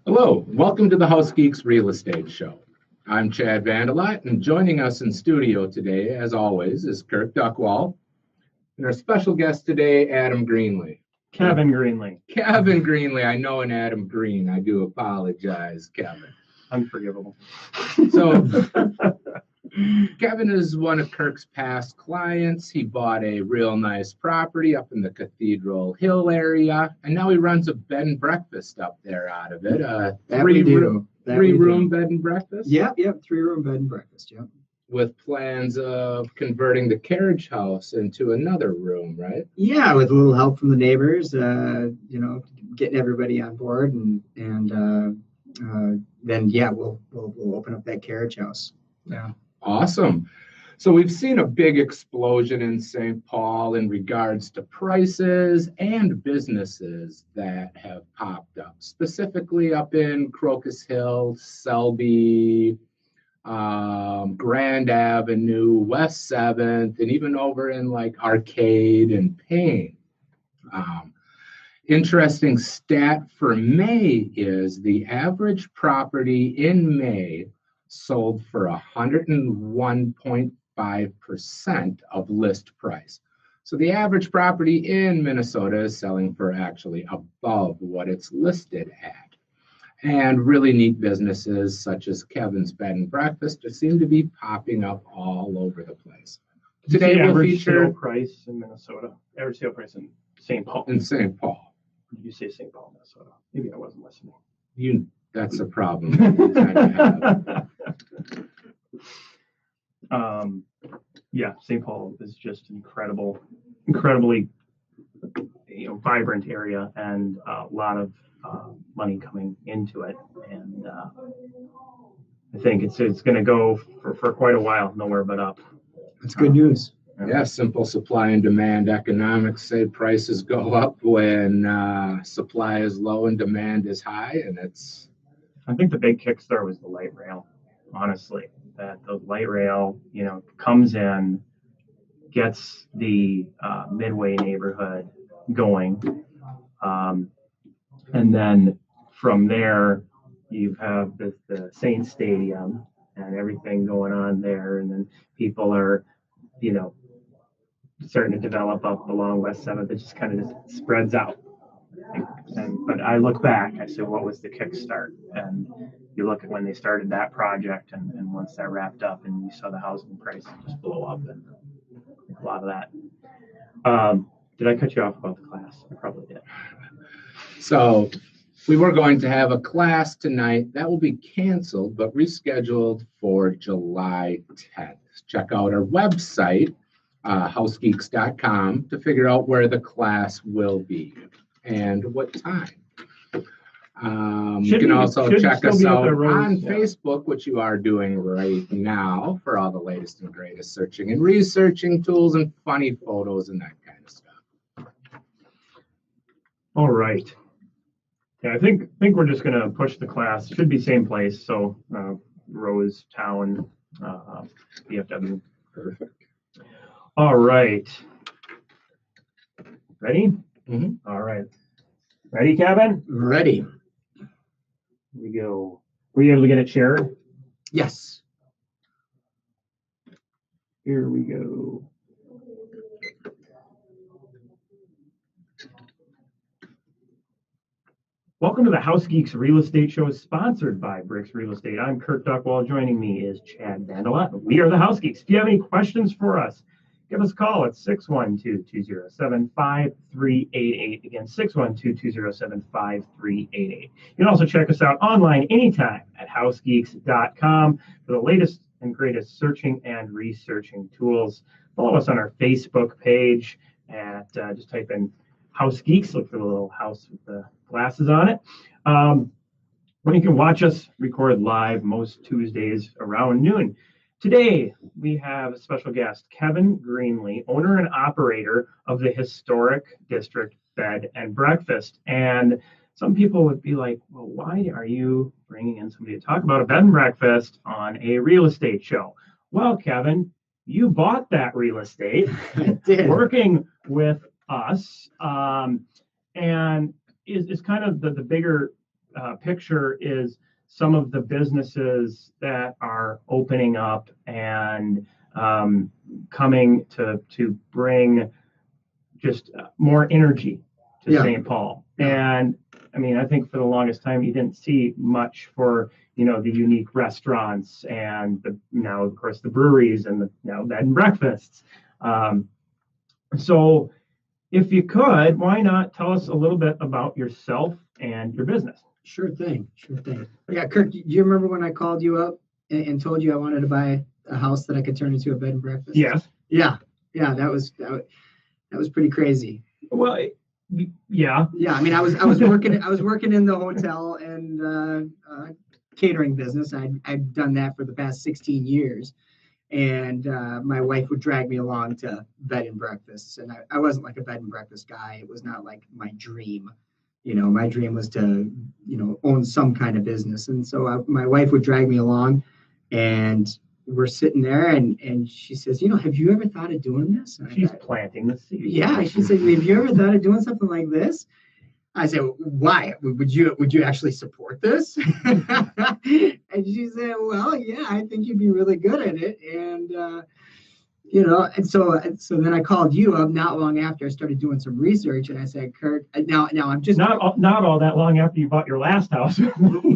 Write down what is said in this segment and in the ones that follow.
Hello, welcome to the House Geeks Real Estate Show. I'm Chad Vandelot, and joining us in studio today, as always, is Kirk Duckwall, and our special guest today, Adam Greenlee. Kevin Greenlee. Kevin Greenlee. I know an Adam Green. I do apologize, Kevin. Unforgivable. So, Kevin is one of Kirk's past clients. He bought a real nice property up in the Cathedral Hill area, and now he runs a bed and breakfast up there out of it. Three-room bed and breakfast? Yep, 3-room bed and breakfast, yep. With plans of converting the carriage house into another room, right? Yeah, with a little help from the neighbors, getting everybody on board, and then we'll open up that carriage house. Yeah. Awesome. So we've seen a big explosion in St. Paul in regards to prices and businesses that have popped up, specifically up in Crocus Hill, Selby, Grand Avenue, West 7th, and even over in like Arcade and Payne. Interesting stat for May is the average property in May sold for 101.5% of list price. So the average property in Minnesota is selling for actually above what it's listed at. And really neat businesses such as Kevin's Bed and Breakfast just seem to be popping up all over the place. Today we'll feature sale price in Minnesota. Average sale price in St. Paul. In St. Paul. Did you say St. Paul, Minnesota? Maybe I wasn't listening. That's a problem you kind of have. St. Paul is just incredibly vibrant area, and a lot of money coming into it. And I think it's going to go for quite a while, nowhere but up. That's good news. Yeah, simple supply and demand economics say prices go up when supply is low and demand is high, and I think the big kickstart was the light rail, honestly. That the light rail, comes in, gets the Midway neighborhood going, and then from there you have the Saints Stadium and everything going on there, and then people are, starting to develop up along West 7th. It just kind of spreads out. But I look back, I say, what was the kickstart? And you look at when they started that project, and once that wrapped up, and you saw the housing prices just blow up, and a lot of that. Did I cut you off about the class? I probably did. So we were going to have a class tonight. That will be canceled, but rescheduled for July 10th. Check out our website, housegeeks.com, to figure out where the class will be and what time. You can also check us out on Facebook, which you are doing right now, for all the latest and greatest searching and researching tools and funny photos and that kind of stuff. All right. Yeah, I think we're just going to push the class. Should be same place. So Rose Town, BFW. Perfect. All right. Ready? Mm-hmm. All right. Ready, Kevin? Ready. Here we go. Were you able to get it shared? Yes. Here we go. Welcome to the House Geeks Real Estate Show, sponsored by Bricks Real Estate. I'm Kirk Duckwall. Joining me is Chad Vandelot. We are the House Geeks. If you have any questions for us, give us a call at 612-207-5388. Again, 612-207-5388. You can also check us out online anytime at housegeeks.com for the latest and greatest searching and researching tools. Follow us on our Facebook page at just type in House Geeks. Look for the little house with the glasses on it. When you can watch us record live most Tuesdays around noon. Today, we have a special guest, Kevin Greenlee, owner and operator of the Historic District Bed and Breakfast. And some people would be like, well, why are you bringing in somebody to talk about a bed and breakfast on a real estate show? Well, Kevin, you bought that real estate working with us, and is kind of the bigger picture is some of the businesses that are opening up and coming to bring just more energy to Yeah. St. Paul. And I mean, I think for the longest time you didn't see much for, the unique restaurants and now of course the breweries and the now bed and breakfasts. So if you could, why not tell us a little bit about yourself and your business? Sure thing. Yeah, Kirk, do you remember when I called you up and told you I wanted to buy a house that I could turn into a bed and breakfast? Yes. Yeah, that was pretty crazy. Well, yeah. Yeah, I mean, I was working in the hotel and catering business. I'd done that for the past 16 years, and my wife would drag me along to bed and breakfasts, and I wasn't like a bed and breakfast guy. It was not like my dream. My dream was to own some kind of business, and so my wife would drag me along, and we're sitting there, and she says, have you ever thought of doing this? And she's planting the seed. Yeah, she said, have you ever thought of doing something like this? I said, why? Would you actually support this? And she said, well, yeah, I think you'd be really good at it. And and so then I called you up not long after I started doing some research, and I said, Kurt, now I'm just not all that long after you bought your last house.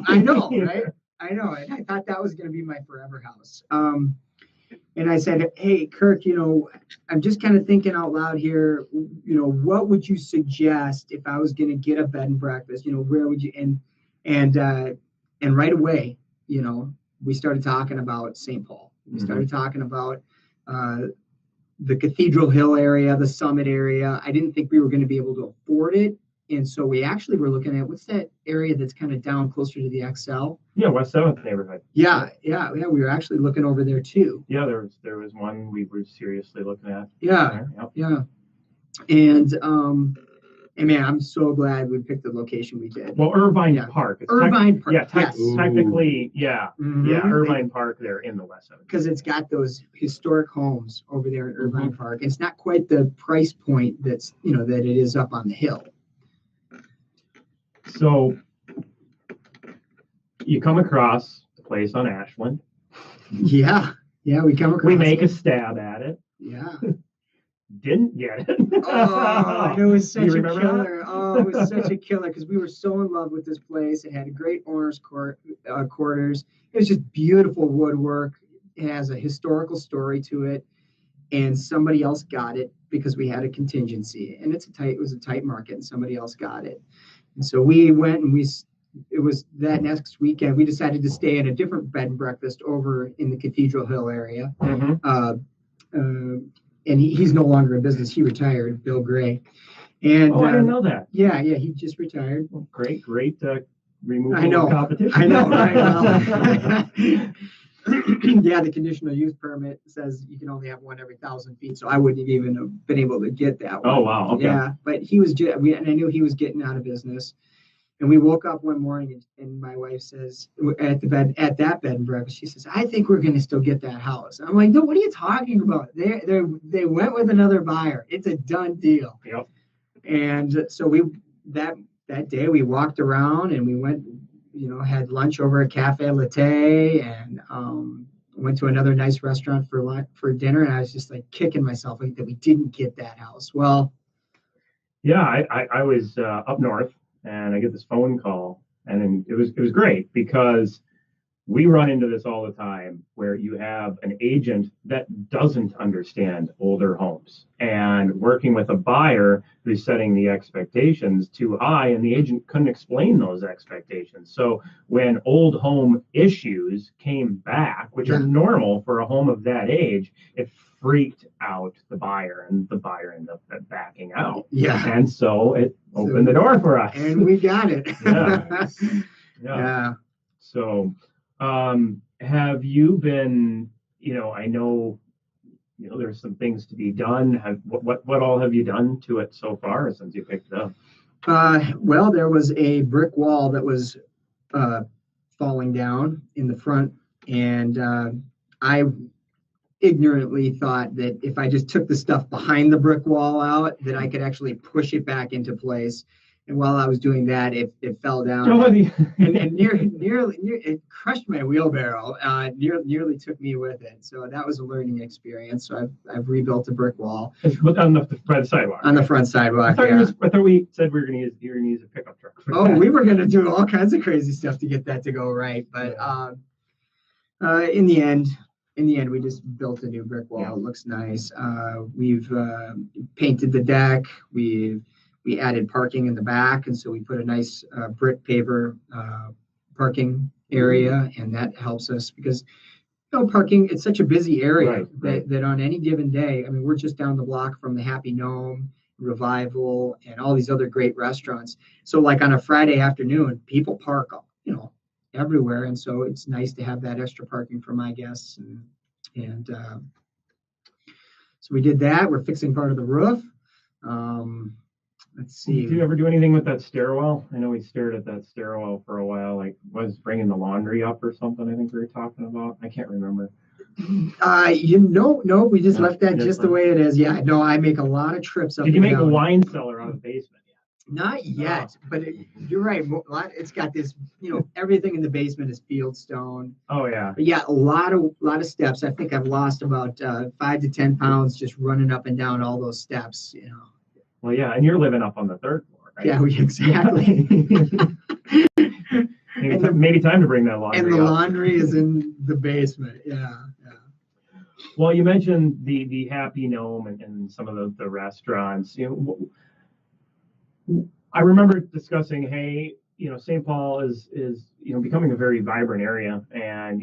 I know, right? I know, and I thought that was going to be my forever house. And I said, hey, Kirk, I'm just kind of thinking out loud here. What would you suggest if I was going to get a bed and breakfast? Where would you? And right away, we started talking about St. Paul. We started talking about the Cathedral Hill area, the Summit area. I didn't think we were going to be able to afford it. And so we actually were looking at, what's that area that's kind of down closer to the XL? Yeah, West 7th neighborhood. Yeah. We were actually looking over there too. Yeah, there was one we were seriously looking at. Yeah. And man, I'm so glad we picked the location we did. Well, Irvine Park. Irvine Park. Yeah, yes. Technically, yeah. Mm-hmm. Yeah, Irvine Park there in the West 7th. Because it's got those historic homes over there in Irvine Park. It's not quite the price point that's, that it is up on the hill. So you come across the place on Ashland. Yeah, we come across. We make a stab at it. Yeah. Didn't get it. Oh, it was such a killer. That? Oh, it was such a killer because we were so in love with this place. It had a great owner's quarters. It was just beautiful woodwork. It has a historical story to it, and somebody else got it because we had a contingency. And it was a tight market, and somebody else got it. And so we went and it was that next weekend, we decided to stay in a different bed and breakfast over in the Cathedral Hill area. And he's no longer in business. He retired, Bill Gray. And I didn't know that. Yeah, he just retired. Well, great removal of competition. I know, right? Yeah, the conditional use permit says you can only have one every 1,000 feet, so I wouldn't even have been able to get that one. Oh, wow. Okay. Yeah, but he was and I knew he was getting out of business. And we woke up one morning, and my wife says, at that bed and breakfast, she says, I think we're going to still get that house. I'm like, no, what are you talking about? They went with another buyer. It's a done deal. Yep. And so that day we walked around and we went, had lunch over at Cafe Latte and went to another nice restaurant for dinner. And I was just like kicking myself that we didn't get that house. Well, yeah, I was up north. And I get this phone call, and then it was great because we run into this all the time where you have an agent that doesn't understand older homes and working with a buyer who's setting the expectations too high, and the agent couldn't explain those expectations. So when old home issues came back, which are normal for a home of that age, it freaked out the buyer, and the buyer ended up backing out. Yeah. And so it opened the door for us. And we got it. Yeah. So have you been, I know, there's some things to be done. What all have you done to it so far since you picked it up? Well, there was a brick wall that was falling down in the front, and I ignorantly thought that if I just took the stuff behind the brick wall out, that I could actually push it back into place. And while I was doing that, it fell down Oh, and nearly it crushed my wheelbarrow. Nearly took me with it. So that was a learning experience. So I've rebuilt a brick wall on the front sidewalk. on the front sidewalk. I thought we said we were going to use a pickup truck. Oh, we were going to do all kinds of crazy stuff to get that to go right, but in the end, we just built a new brick wall. Yeah. It looks nice. We've painted the deck. We added parking in the back, and so we put a nice brick paver parking area, and that helps us because parking, it's such a busy area that on any given day, I mean, we're just down the block from the Happy Gnome, Revival, and all these other great restaurants. So like on a Friday afternoon, people park, everywhere, and so it's nice to have that extra parking for my guests, and so we did that. We're fixing part of the roof. Let's see. Did you ever do anything with that stairwell? I know we stared at that stairwell for a while. Like, was bringing the laundry up or something? I think we were talking about. I can't remember. No, we just left that just the way it is. Yeah, no, I make a lot of trips up. Did you make a wine cellar out of the basement? Not yet, but you're right. It's got this, everything in the basement is field stone. Oh yeah. But yeah, a lot of steps. I think I've lost about 5 to 10 pounds just running up and down all those steps. Well, yeah, and you're living up on the 3rd floor, right? Yeah, exactly. maybe time to bring that laundry. And the laundry is in the basement. Yeah. Well, you mentioned the Happy Gnome and some of the restaurants. I remember discussing, hey, St. Paul is becoming a very vibrant area, and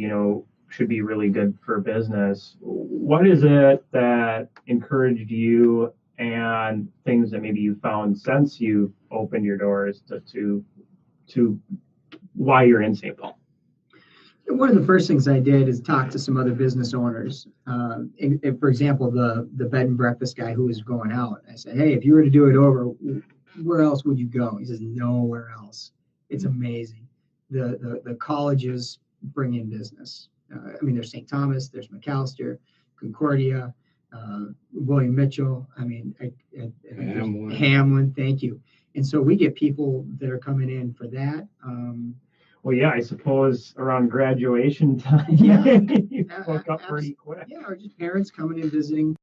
should be really good for business. What is it that encouraged you, and things that maybe you found since you opened your doors to why you're in St. Paul? One of the first things I did is talk to some other business owners. For example, the bed and breakfast guy who was going out. I said, hey, if you were to do it over, where else would you go? He says, nowhere else. It's amazing. The colleges bring in business. There's St. Thomas, there's McAllister, Concordia, William Mitchell. Hamlin. Thank you. And so we get people that are coming in for that. Well, yeah, I suppose around graduation time, you book up pretty quick. Yeah, or just parents coming in visiting.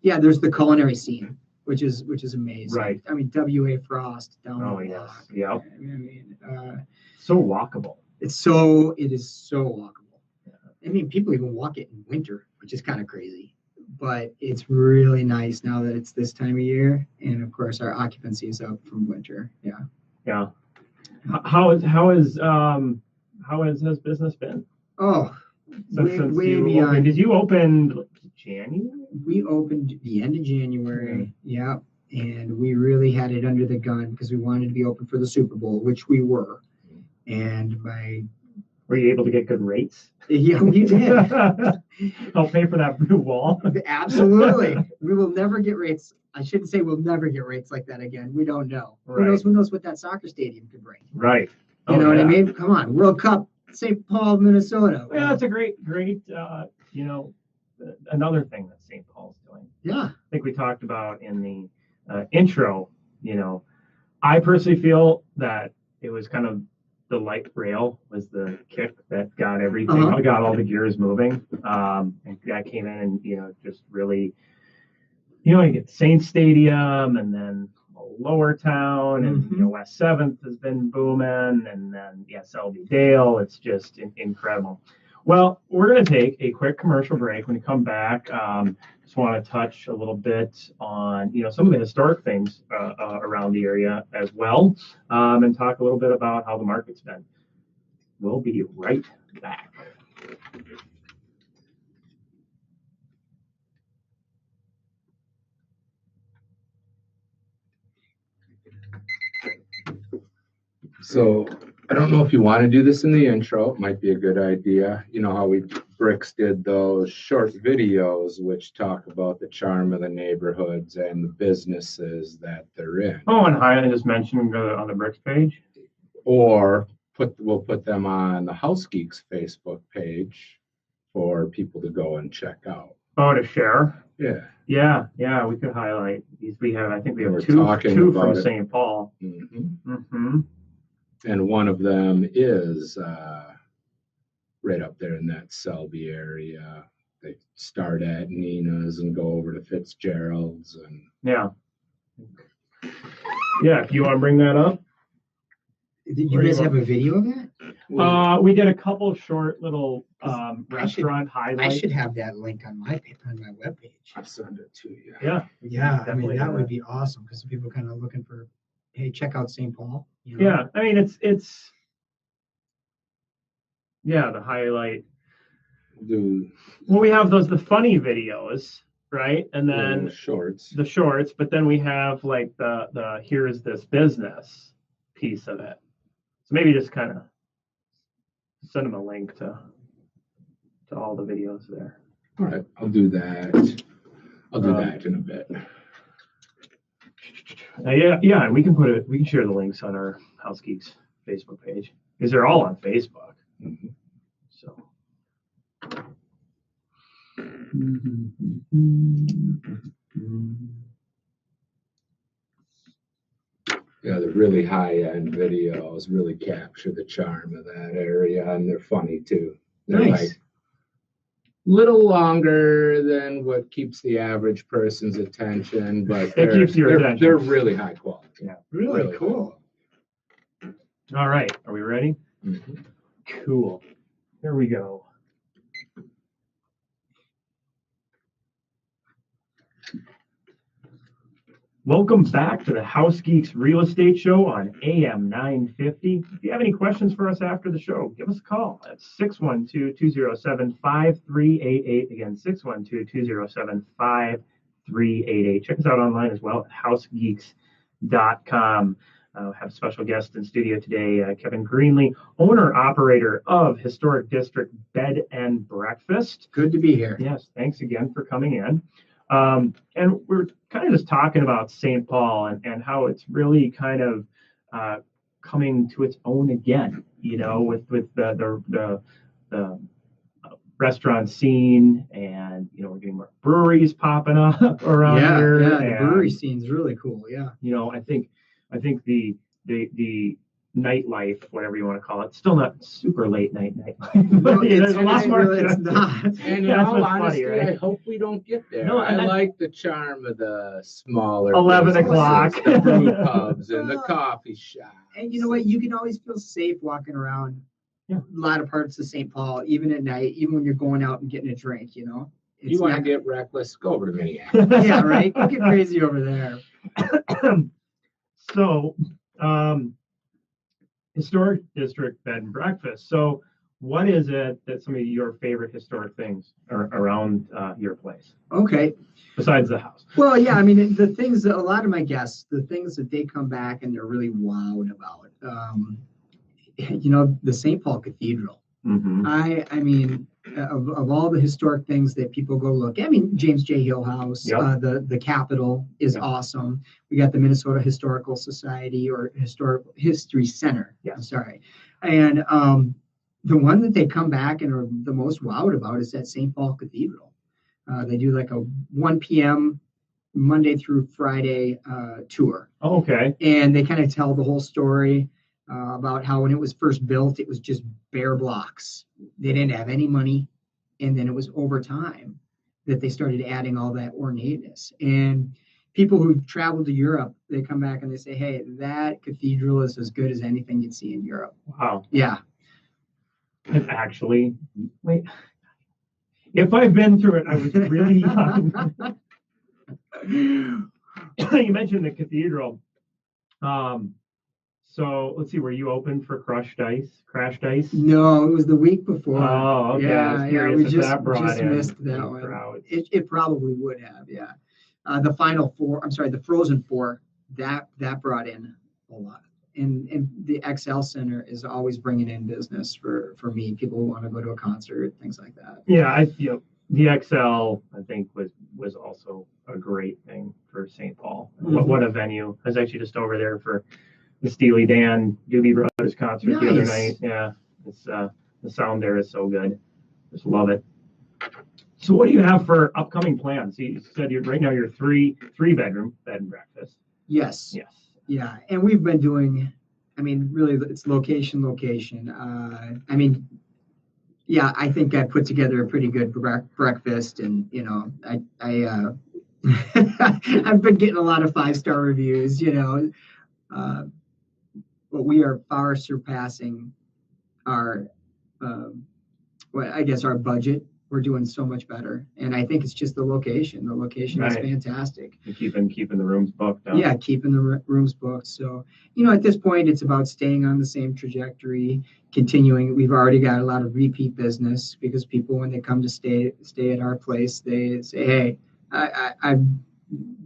There's the culinary scene, which is amazing. Right. W.A. Frost down the block. Yeah. So walkable. It is so walkable. People even walk it in winter, which is kind of crazy. But it's really nice now that it's this time of year, and of course our occupancy is up from winter. Yeah. Yeah. How has business been? Oh, since way you beyond. opened. Did you open January? We opened the end of January. Yeah, and we really had it under the gun because we wanted to be open for the Super Bowl, which we were. And were you able to get good rates? Yeah, we did. Help pay for that blue wall. Absolutely. We will never get rates. I shouldn't say we'll never get rates like that again. We don't know. Right. Who knows what that soccer stadium could bring? Right. You know what I mean? Come on, World Cup, St. Paul, Minnesota. Yeah, that's a great, another thing that St. Paul's doing. Yeah. I think we talked about in the intro, I personally feel that it was kind of the light rail was the kick that got everything, got all the gears moving. And that came in and, just really, you get Saint Stadium and then Lower Town and, West 7th has been booming. And then, Selby Dale, it's just incredible. Well, we're going to take a quick commercial break. When we come back, just want to touch a little bit on, some of the historic things around the area as well, and talk a little bit about how the market's been. We'll be right back. So I don't know if you want to do this in the intro. It might be a good idea. You know how Bricks did those short videos which talk about the charm of the neighborhoods and the businesses that they're in. Oh, and I just mentioned on the Bricks page. Or we'll put them on the House Geeks Facebook page for people to go and check out. Oh, to share. Yeah. Yeah, we could highlight these. I think we have We're two talking from about it. St. Paul. And one of them is right up there in that Selby area. They start at Nina's and go over to Fitzgerald's. And Yeah. If you want to bring that up. Did you guys have a video of that? We did a couple short little restaurant highlights. I should have that link on my webpage. I'll send it to you. Yeah, I mean, Definitely that do would that. be awesome because people kind of looking for, hey, check out St. Paul. You know? Yeah, I mean, it's the highlight. Well, we have the funny videos, right? And then shorts. The shorts, but then we have like the here's this business piece of it. So maybe just kind of send them a link to all the videos there. All right, I'll do that. I'll do that in a bit. And we can share the links on our House Geeks Facebook page because they're all on Facebook. Mm-hmm. So. Yeah, the really high-end videos really capture the charm of that area, and they're funny too. They're Nice. like little longer than what keeps the average person's attention, but It keeps your attention. They're really high quality. Yeah, Really cool. All right, are we ready? Mm-hmm. Cool. Here we go. Welcome back to the House Geeks Real Estate Show on AM 950. If you have any questions for us after the show, give us a call at 612-207-5388. Again, 612-207-5388. Check us out online as well at housegeeks.com. Have a special guest in studio today, Kevin Greenlee, owner-operator of Historic District Bed and Breakfast. Good to be here. Yes, thanks again for coming in. And we're kind of just talking about St. Paul and how it's really kind of coming to its own again, you know, with the restaurant scene, and you know, we're getting more breweries popping up around here. Yeah, and, the brewery scene's really cool. Yeah. You know, I think the nightlife, whatever you want to call it, still not super late night nightlife. No, There's a lot more. it's not. And in That's all what's honesty, funny, right? I hope we don't get there. No, I and like the charm of the smaller 11 businesses, o'clock. the brew pubs and the coffee shops. And you know what? You can always feel safe walking around a lot of parts of St. Paul, even at night, even when you're going out and getting a drink, you know? You want to get reckless, go over to Minneapolis. Yeah, right? Go get crazy over there. So, Historic District Bed and Breakfast. So, what is it that some of your favorite historic things are around your place, Okay. besides the house? Well, yeah, I mean, the things that a lot of my guests, the things that they come back and they're really wowed about, you know, the St. Paul Cathedral. Mm-hmm. I mean, of all the historic things that people go look, I mean, James J. Hill House, Yep. the Capitol is awesome. We got the Minnesota Historical Society or History Center. Yeah. Sorry. And the one that they come back and are the most wowed about is that St. Paul Cathedral. They do like a 1 p.m. Monday through Friday tour. Oh, okay. And they kind of tell the whole story about how when it was first built, it was just bare blocks. They didn't have any money. And then it was over time that they started adding all that ornateness. And people who've traveled to Europe, they come back and they say, hey, that cathedral is as good as anything you'd see in Europe. Wow. Yeah. And actually, wait, if I've been through it, I was really young. You mentioned the cathedral. So let's see, were you open for Crashed Ice? No, it was the week before. Oh, okay. I was Yeah, curious we if just that brought in missed that one. crowds. It probably would have, yeah. The Final Four, I'm sorry, the Frozen Four, that brought in a lot. And the XL Center is always bringing in business for me, people who want to go to a concert, things like that. Yeah, the XL, I think, was also a great thing for St. Paul. Mm-hmm. What a venue. I was actually just over there for the Steely Dan Doobie Brothers concert the other night. Yeah, it's the sound there is so good. Just love it. So what do you have for upcoming plans? You said right now you're three-bedroom bed and breakfast. Yes. Yes. Yeah, and we've been doing. I mean, really, it's location. I mean, yeah, I think I put together a pretty good breakfast, and I've been getting a lot of 5-star reviews, but we are far surpassing our, well, I guess our budget. We're doing so much better, and I think it's just the location. The location is Right. fantastic. And keeping the rooms booked. Huh? Yeah, keeping the rooms booked. So, at this point, it's about staying on the same trajectory, continuing. We've already got a lot of repeat business because people, when they come to stay at our place, they say, "Hey, I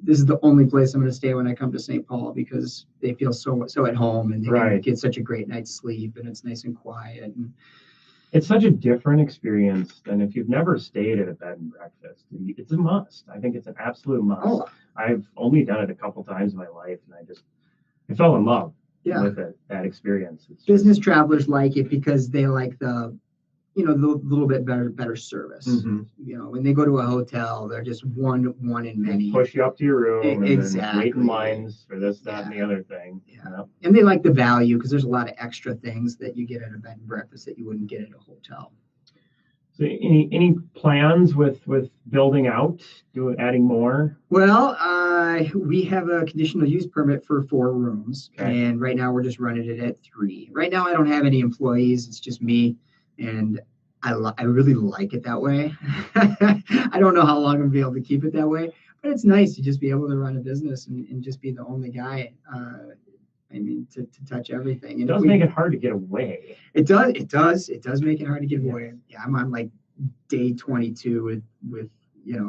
this is the only place I'm going to stay when I come to St. Paul," because they feel so at home and they can Right. get such a great night's sleep, and it's nice and quiet. And It's such a different experience than if you've never stayed at a bed and breakfast. It's a must. I think it's an absolute must. oh, I've only done it a couple times in my life, and I fell in love yeah, with it. That experience. It's business travelers like it because they like the little bit better service. Mhm. When they go to a hotel, they're just one in many. Push you up to your room and then wait in Exactly. lines for this, that, and the other thing. Yeah. And they like the value because there's a lot of extra things that you get at a bed and breakfast that you wouldn't get at a hotel. So any plans with building out, adding more? Well, we have a conditional use permit for 4 rooms, Okay. and right now we're just running it at 3. Right now I don't have any employees; it's just me, and I really like it that way. I don't know how long I'm gonna be able to keep it that way, but it's nice to just be able to run a business and just be the only guy. To touch everything. It And does make it hard to get away. It does make it hard to get Yes. away. Yeah, I'm on like day 22 with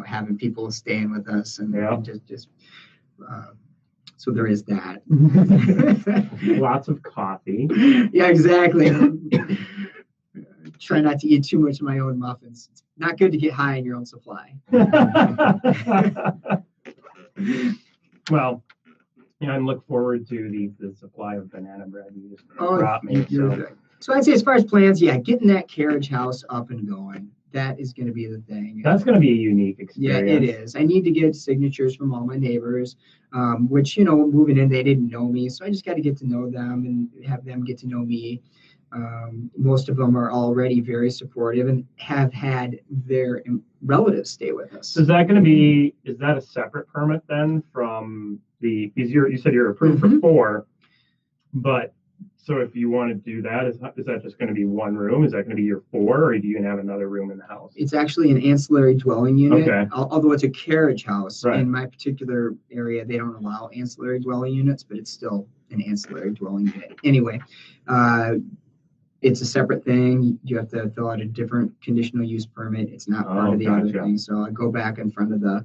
having people staying with us and, Yeah. and just so there is that. Lots of coffee. Yeah, exactly. Try not to eat too much of my own muffins. It's not good to get high in your own supply. Well, I look forward to the supply of banana bread you just Oh, brought me. you're good. So I'd say as far as plans, yeah, getting that carriage house up and going. That is going to be the thing. That's going to be a unique Yeah, experience. it is. I need to get signatures from all my neighbors, which, moving in, they didn't know me. So I just got to get to know them and have them get to know me. Most of them are already very supportive and have had their relatives stay with us. So is that a separate permit then from because you said you're approved Mhm. for 4, but so if you want to do that, is that just going to be one room? Is that going to be your 4, or do you have another room in the house? It's actually an ancillary dwelling unit, Okay. although it's a carriage house. Right. In my particular area, they don't allow ancillary dwelling units, but it's still an ancillary dwelling unit. Anyway, it's a separate thing. You have to fill out a different conditional use permit. It's not part of the other gotcha. thing. So I go back in front of the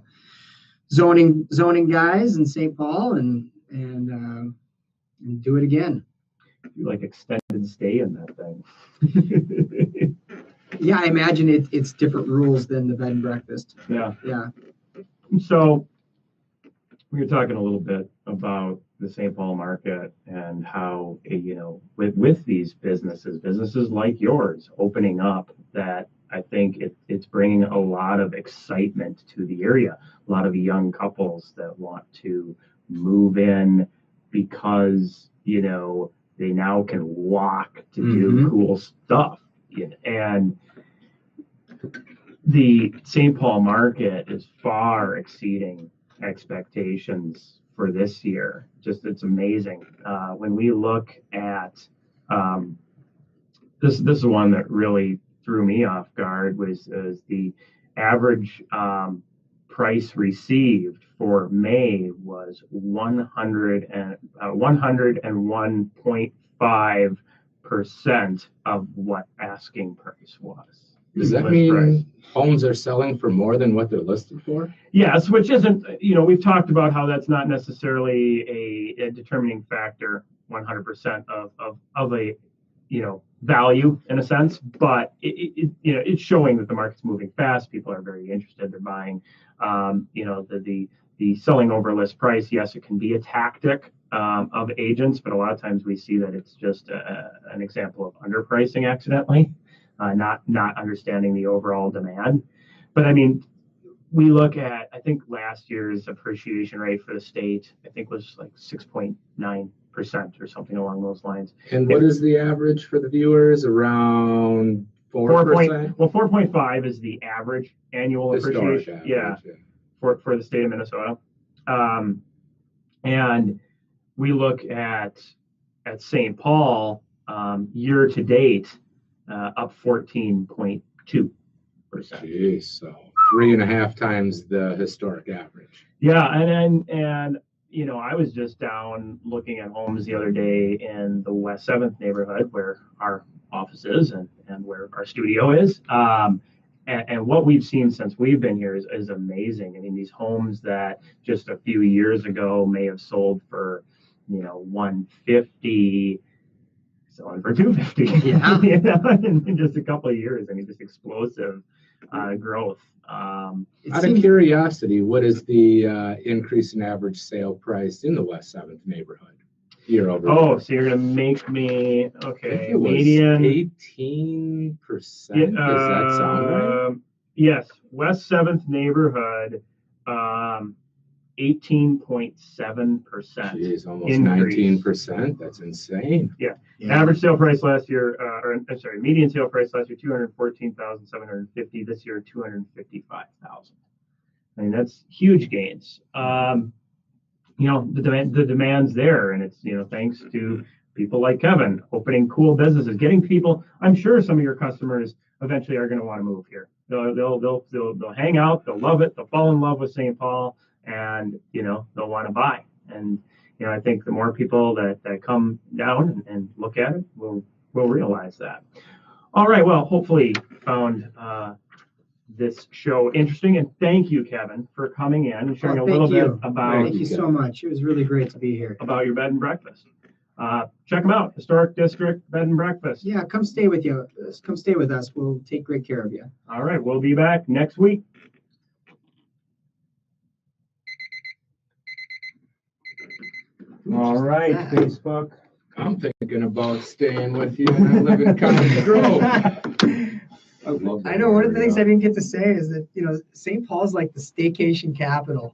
zoning guys in St. Paul and do it again. Like extended stay in that thing. Yeah, I imagine it's different rules than the bed and breakfast. Yeah. Yeah. So we were talking a little bit about the St. Paul market and how, with these businesses like yours opening up, that I think it's bringing a lot of excitement to the area. A lot of young couples that want to move in because, they now can walk to do Mhm. cool stuff. And the St. Paul market is far exceeding expectations for this year. Just it's amazing. When we look at this is one that really threw me off guard was the average price received for May was 101.5% of what asking price was. Does that List mean price. homes are selling for more than what they're listed for? Yes, which isn't, we've talked about how that's not necessarily a determining factor 100% of a, value in a sense, but it's showing that the market's moving fast. People are very interested. They're buying, the selling over list price. Yes, it can be a tactic of agents, but a lot of times we see that it's just an example of underpricing accidentally, not understanding the overall demand. But I mean, we look at, I think last year's appreciation rate for the state, I think was like 6.9% or something along those lines. And what is the average for the viewers? Around 4%? 4.5 is the average annual Historic appreciation. average, For the state of Minnesota. And we look at St. Paul year to date, up 14.2%. Jeez, so 3.5 times the historic average. Yeah, and you know, I was just down looking at homes the other day in the West 7th neighborhood where our office is and where our studio is. And what we've seen since we've been here is amazing. I mean, these homes that just a few years ago may have sold for, you know, $150, selling for $250. Yeah. You know, in just a couple of years. I mean, just explosive growth. Out of curiosity, what is the increase in average sale price in the West 7th neighborhood year over year? Oh, so you're gonna make me I think okay? it was Median 18%. Does that sound right? Yes, West 7th neighborhood, 18.7%. Jeez, almost increase. 19%. That's insane. Yeah. Average sale price last year, median sale price last year, 214,750. This year, 255,000. I mean, that's huge gains. You know, the demand's there, and it's, you know, thanks to people like Kevin opening cool businesses, getting people. I'm sure some of your customers eventually are going to want to move here. They'll hang out, they'll love it, they'll fall in love with St. Paul, and you know, they'll want to buy. And you know, I think the more people that come down and look at it will realize that. All right, well, hopefully you found this show interesting, and thank you, Kevin, for coming in and sharing a little bit about. Thank you so much. It was really great to be here. About your bed and breakfast. Check them out, Historic District Bed and Breakfast. Yeah, come stay with you. Come stay with us. We'll take great care of you. All right, we'll be back next week. All right, Facebook. I'm thinking about staying with you, and I live in Cottage Grove. I know one of the things I didn't get to say is that, you know, St. Paul's like the staycation capital.